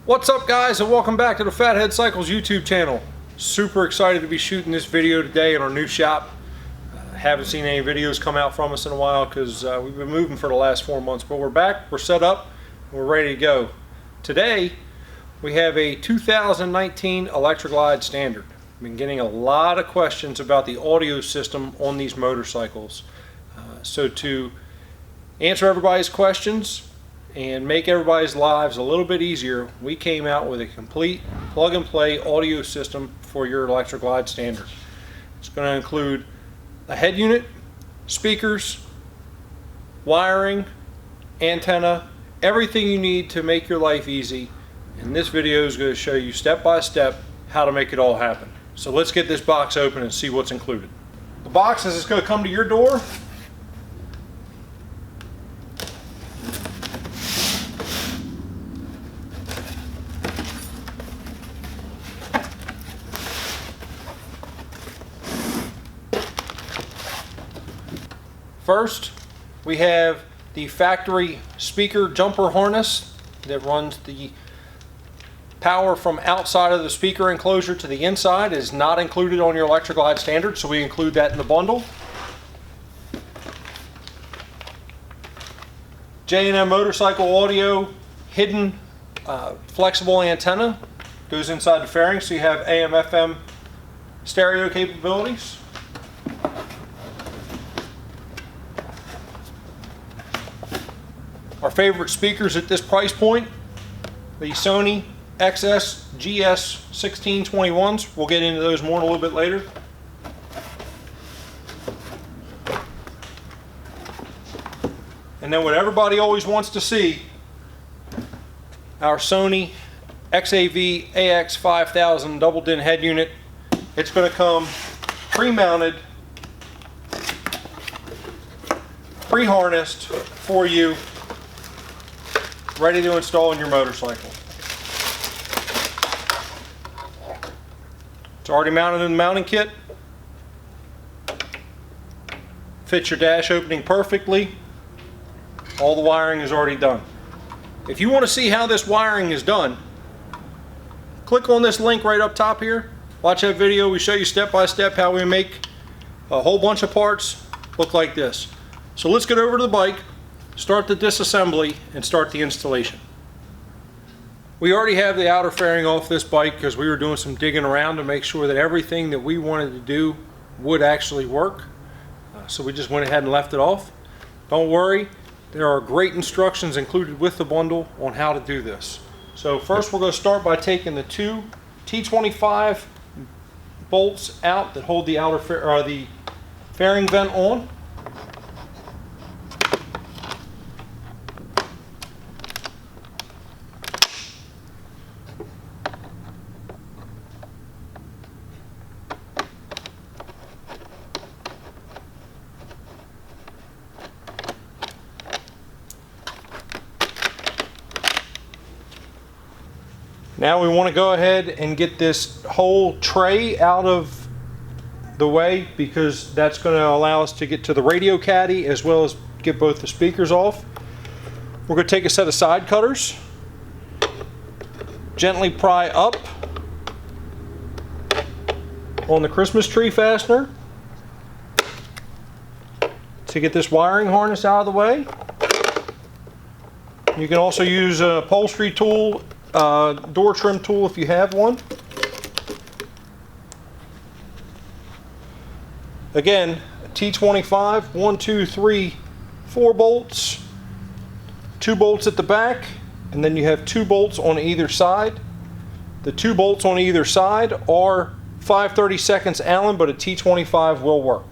What's up, guys, and welcome back to the Fathead Cycles YouTube channel. Super excited to be shooting this video today in our new shop. Haven't seen any videos come out from us in a while because we've been moving for the last 4 months, but we're back, we're set up, we're ready to go. Today we have a 2019 Electra Glide Standard. I've been getting a lot of questions about the audio system on these motorcycles. So to answer everybody's questions and make everybody's lives a little bit easier, we came out with a complete plug-and-play audio system for your Electra Glide Standard. It's going to include a head unit, speakers, wiring, antenna, everything you need to make your life easy. And this video is going to show you step by step how to make it all happen. So let's get this box open and see what's included. The box is going to come to your door. First, we have the factory speaker jumper harness that runs the power from outside of the speaker enclosure to the inside. It is not included on your Electra Glide Standard, so we include that in the bundle. J&M Motorcycle Audio hidden flexible antenna goes inside the fairing, so you have AM/FM stereo capabilities. Our favorite speakers at this price point, the Sony XS GS 1621s. We'll get into those more in a little bit later. And then what everybody always wants to see, our Sony XAV AX 5000 double din head unit. It's going to come pre-mounted, pre-harnessed for you, ready to install in your motorcycle. It's already mounted in the mounting kit. Fits your dash opening perfectly. All the wiring is already done. If you want to see how this wiring is done, click on this link right up top here. Watch that video. We show you step by step how we make a whole bunch of parts look like this. So let's get over to the bike, start the disassembly, and start the installation. We already have the outer fairing off this bike because we were doing some digging around to make sure that everything that we wanted to do would actually work. So we just went ahead and left it off. Don't worry, there are great instructions included with the bundle on how to do this. So first we're going to start by taking the two T25 bolts out that hold the the fairing vent on. Now we want to go ahead and get this whole tray out of the way because that's going to allow us to get to the radio caddy as well as get both the speakers off. We're going to take a set of side cutters, gently pry up on the Christmas tree fastener to get this wiring harness out of the way. You can also use a upholstery tool, door trim tool if you have one. Again, T25, 1, 2, 3, 4 bolts, 2 bolts at the back, and then you have 2 bolts on either side. The 2 bolts on either side are 5/32 Allen, but a T25 will work.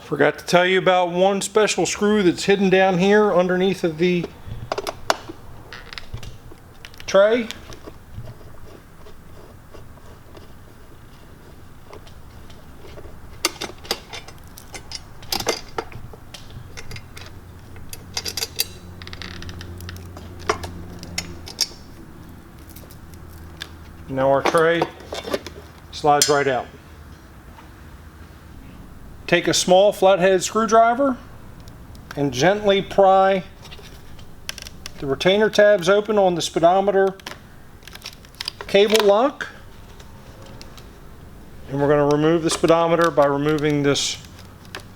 Forgot to tell you about one special screw that's hidden down here underneath of the tray. Now our tray slides right out. Take a small flathead screwdriver and gently pry the retainer tabs open on the speedometer cable lock. And we're going to remove the speedometer by removing this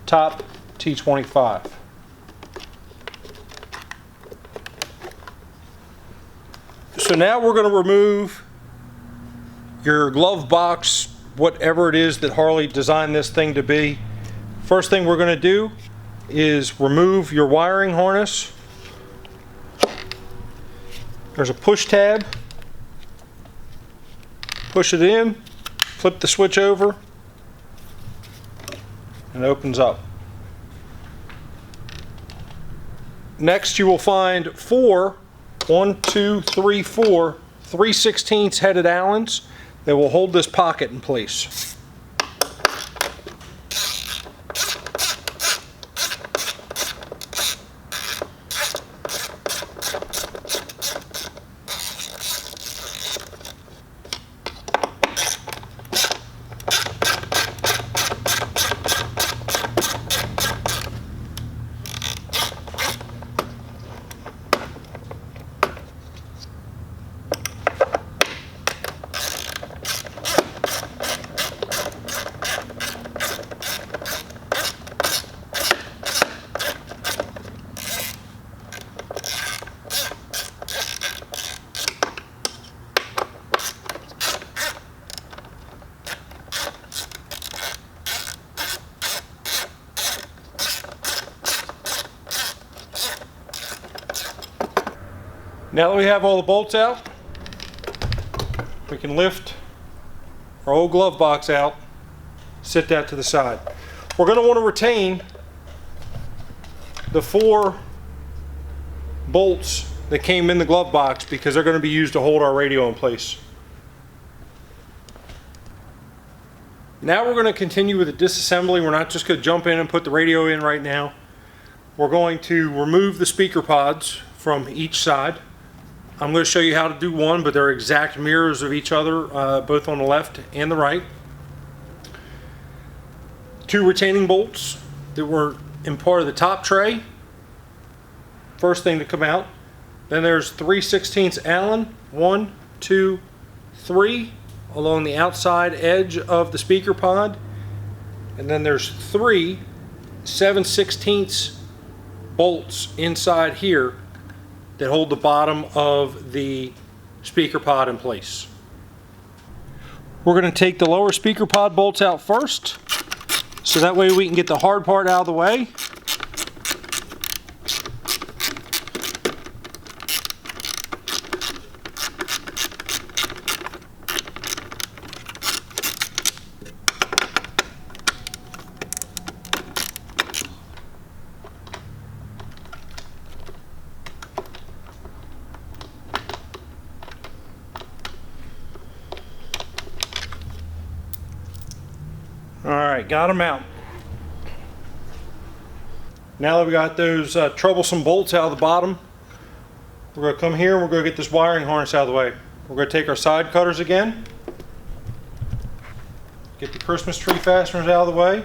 top T25. So now we're going to remove your glove box, whatever it is that Harley designed this thing to be. First thing we're going to do is remove your wiring harness. There's a push tab. Push it in, flip the switch over, and it opens up. Next you will find 4 3/16 headed Allens that will hold this pocket in place. Now that we have all the bolts out, we can lift our old glove box out, set that to the side. We're going to want to retain the 4 bolts that came in the glove box because they're going to be used to hold our radio in place. Now we're going to continue with the disassembly. We're not just going to jump in and put the radio in right now. We're going to remove the speaker pods from each side. I'm going to show you how to do one, but they're exact mirrors of each other, both on the left and the right. 2 retaining bolts that were in part of the top tray. First thing to come out. Then there's 3/16 Allen, 1, 2, 3, along the outside edge of the speaker pod. And then there's 3 7/16 bolts inside here that hold the bottom of the speaker pod in place. We're going to take the lower speaker pod bolts out first, so that way we can get the hard part out of the way. Alright, got them out. Now that we got those troublesome bolts out of the bottom, we're going to come here and we're going to get this wiring harness out of the way. We're going to take our side cutters again, get the Christmas tree fasteners out of the way,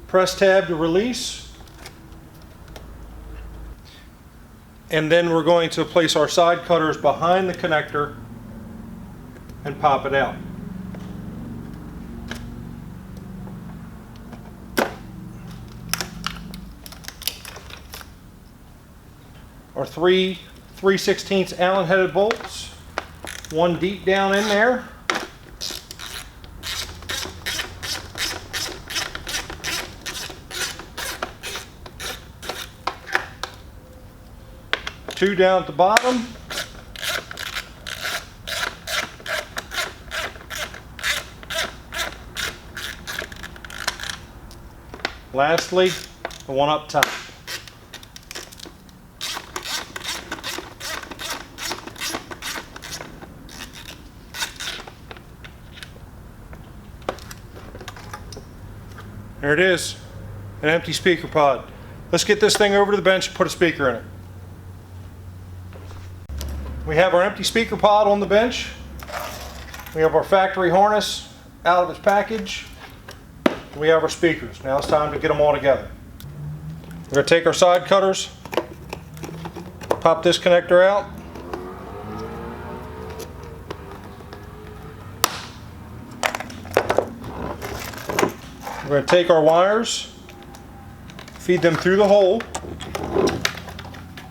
press tab to release, and then we're going to place our side cutters behind the connector and pop it out. Our 3 3/16 Allen headed bolts, one deep down in there. Two down at the bottom. Lastly, the one up top. There it is, an empty speaker pod. Let's get this thing over to the bench and put a speaker in it. We have our empty speaker pod on the bench. We have our factory harness out of its package. We have our speakers. Now it's time to get them all together. We're going to take our side cutters, pop this connector out. We're going to take our wires, feed them through the hole.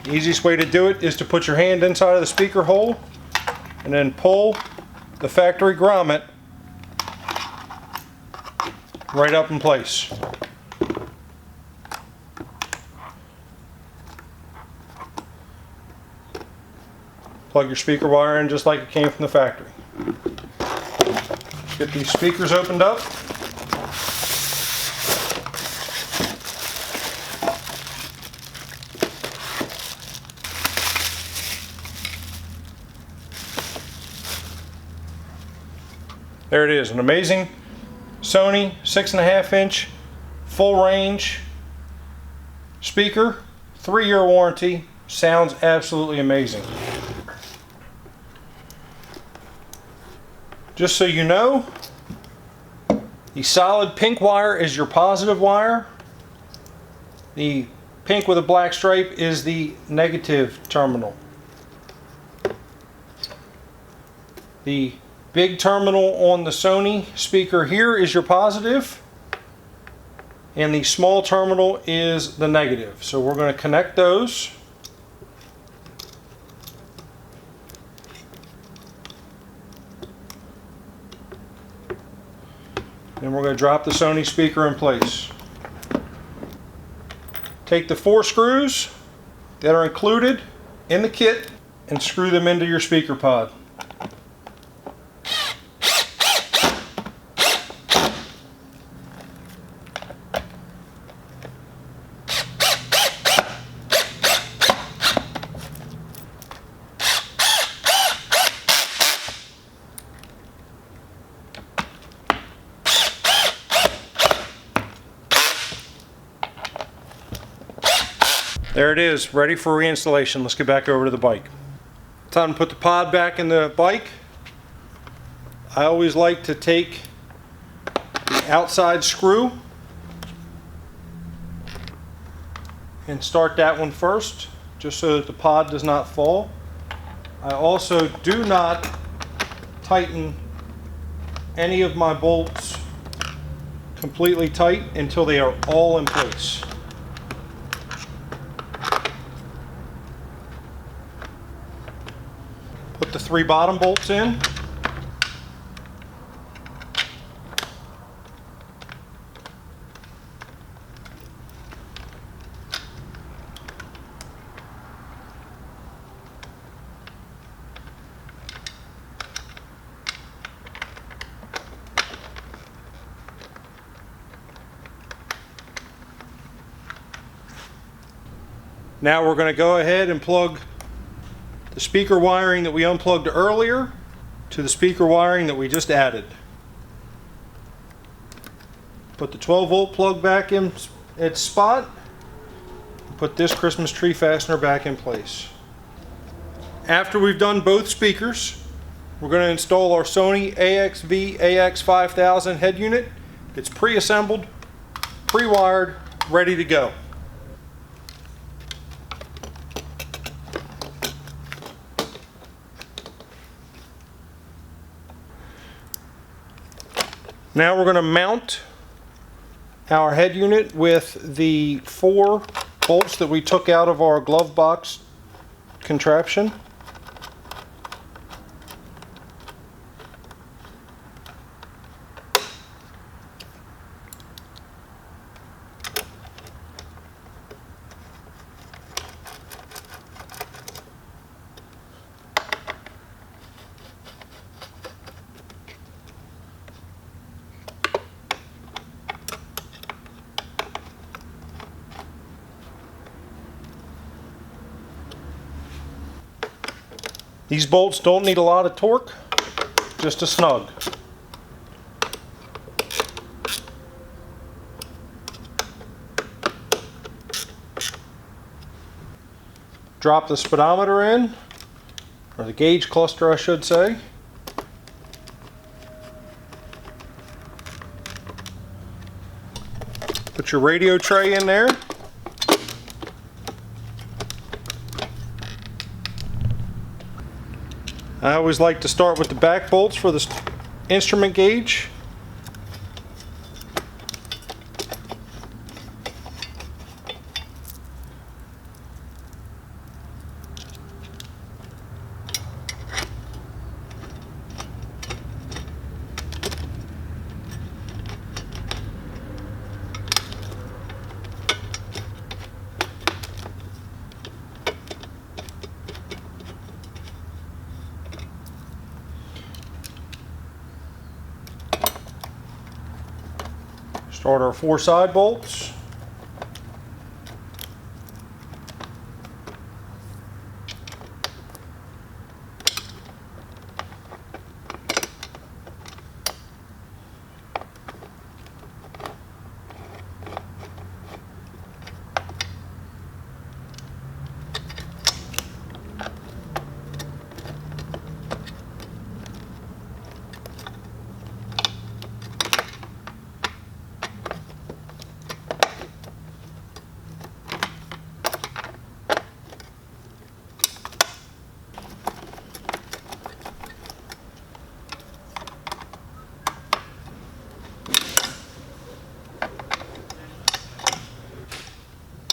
The easiest way to do it is to put your hand inside of the speaker hole and then pull the factory grommet right up in place. Plug your speaker wire in just like it came from the factory. Get these speakers opened up. There it is, an amazing Sony 6.5-inch full range speaker, 3-year warranty, sounds absolutely amazing. Just so you know, the solid pink wire is your positive wire. The pink with a black stripe is the negative terminal. The big terminal on the Sony speaker here is your positive, and the small terminal is the negative. So we're going to connect those. And we're going to drop the Sony speaker in place. Take the 4 screws that are included in the kit and screw them into your speaker pod. There it is, ready for reinstallation. Let's get back over to the bike. Time to put the pod back in the bike. I always like to take the outside screw and start that one first, just so that the pod does not fall. I also do not tighten any of my bolts completely tight until they are all in place. Put the 3 bottom bolts in. Now we're going to go ahead and plug the speaker wiring that we unplugged earlier to the speaker wiring that we just added. Put the 12-volt plug back in its spot. Put this Christmas tree fastener back in place. After we've done both speakers, we're going to install our Sony AXV AX5000 head unit. It's pre-assembled, pre-wired, ready to go. Now we're going to mount our head unit with the 4 bolts that we took out of our glove box contraption. These bolts don't need a lot of torque, just a snug. Drop the speedometer in, or the gauge cluster I should say. Put your radio tray in there. I always like to start with the back bolts for the instrument gauge. Start our 4 side bolts.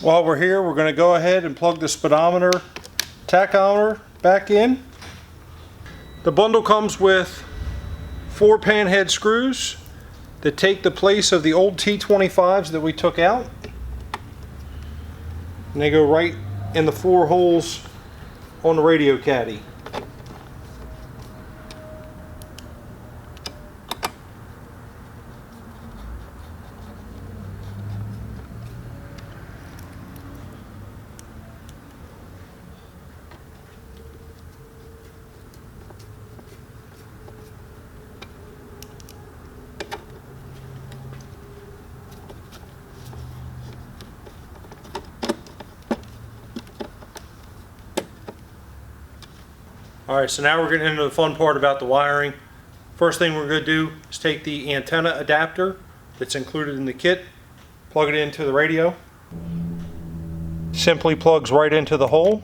While we're here, we're going to go ahead and plug the speedometer tachometer back in. The bundle comes with 4 pan head screws that take the place of the old T25s that we took out. And they go right in the 4 holes on the radio caddy. Alright, so now we're getting into the fun part about the wiring. First thing we're going to do is take the antenna adapter that's included in the kit, plug it into the radio. Simply plugs right into the hole.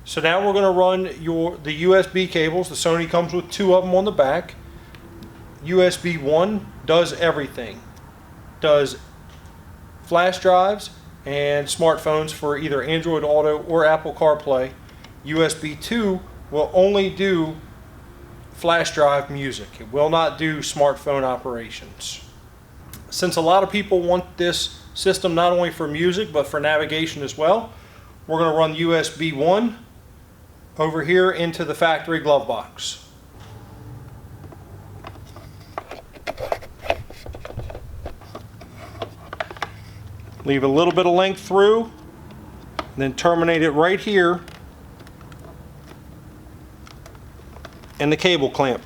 So now we're going to run the USB cables. The Sony comes with 2 of them on the back. USB 1 does everything. Does flash drives and smartphones for either Android Auto or Apple CarPlay. USB 2 will only do flash drive music. It will not do smartphone operations. Since a lot of people want this system not only for music but for navigation as well, we're going to run USB 1 over here into the factory glove box. Leave a little bit of length through, and then terminate it right here in the cable clamp.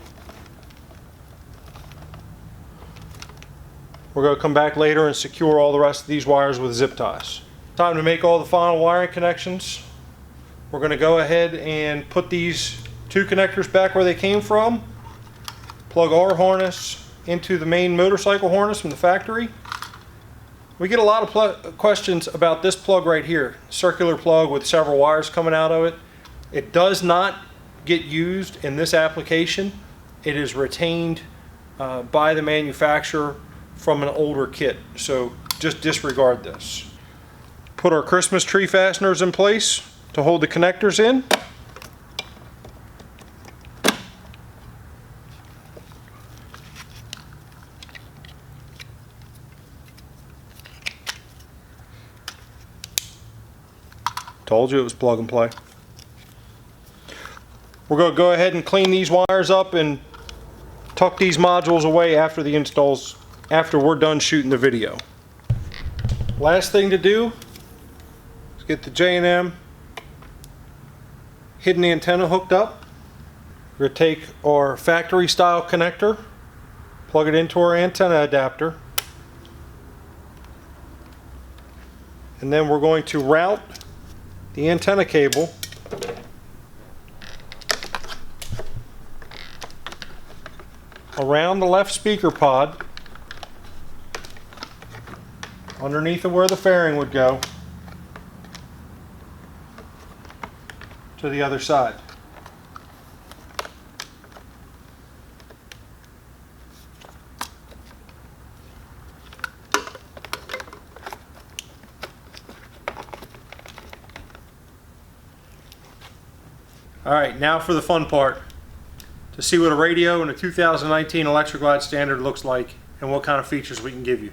We're going to come back later and secure all the rest of these wires with zip ties. Time to make all the final wiring connections. We're going to go ahead and put these 2 connectors back where they came from. Plug our harness into the main motorcycle harness from the factory. We get a lot of questions about this plug right here, circular plug with several wires coming out of it. It does not get used in this application. It is retained by the manufacturer from an older kit, so just disregard this. Put our Christmas tree fasteners in place to hold the connectors in. Told you it was plug and play. We're going to go ahead and clean these wires up and tuck these modules away after the installs, after we're done shooting the video. Last thing to do is Get the J&M hidden antenna hooked up. We're going to take our factory style connector, plug it into our antenna adapter, and then we're going to route the antenna cable around the left speaker pod underneath of where the fairing would go to the other side. Alright, now for the fun part. To see what a radio in a 2019 Electra Glide Standard looks like and what kind of features we can give you.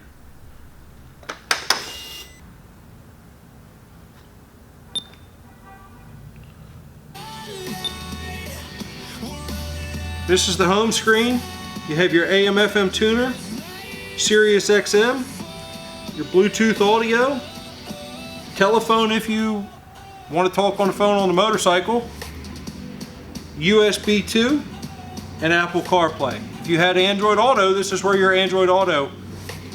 This is the home screen. You have your AM/FM tuner, Sirius XM, your Bluetooth audio, telephone if you want to talk on the phone on the motorcycle, USB 2, and Apple CarPlay. If you had Android Auto, this is where your Android Auto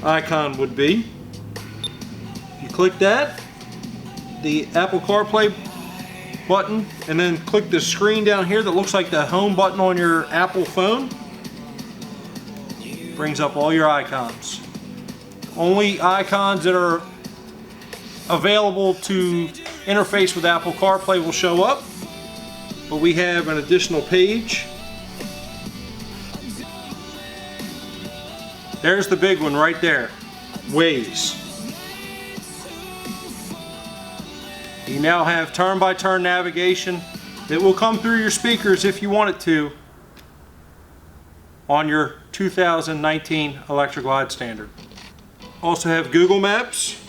icon would be. If you click that, the Apple CarPlay button, and then click the screen down here that looks like the home button on your Apple phone, brings up all your icons. Only icons that are available to interface with Apple CarPlay will show up, but we have an additional page. There's the big one right there, Waze. You now have turn-by-turn navigation that will come through your speakers if you want it to on your 2019 Electra Glide Standard. Also have Google Maps,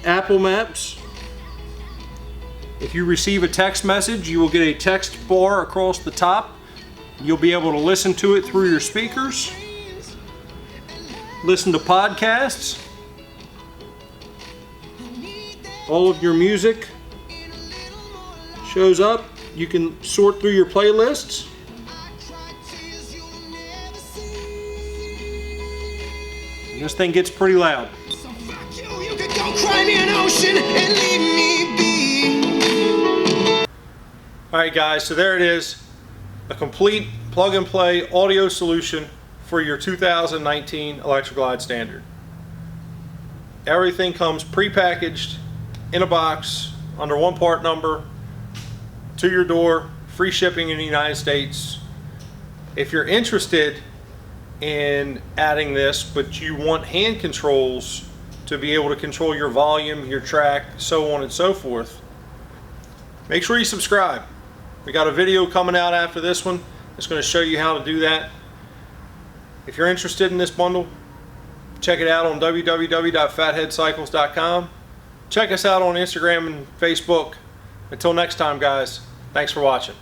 Apple Maps. If you receive a text message, you will get a text bar across the top. You'll be able to listen to it through your speakers, listen to podcasts. All of your music shows up. You can sort through your playlists. And this thing gets pretty loud. Alright guys, so there it is. A complete plug and play audio solution for your 2019 Electra Glide Standard. Everything comes pre-packaged in a box under one part number to your door, free shipping in the United States. If you're interested in adding this but you want hand controls to be able to control your volume, your track, so on and so forth, make sure you subscribe. We got a video coming out after this one that's going to show you how to do that. If you're interested in this bundle, check it out on www.fatheadcycles.com. Check us out on Instagram and Facebook. Until next time guys, thanks for watching.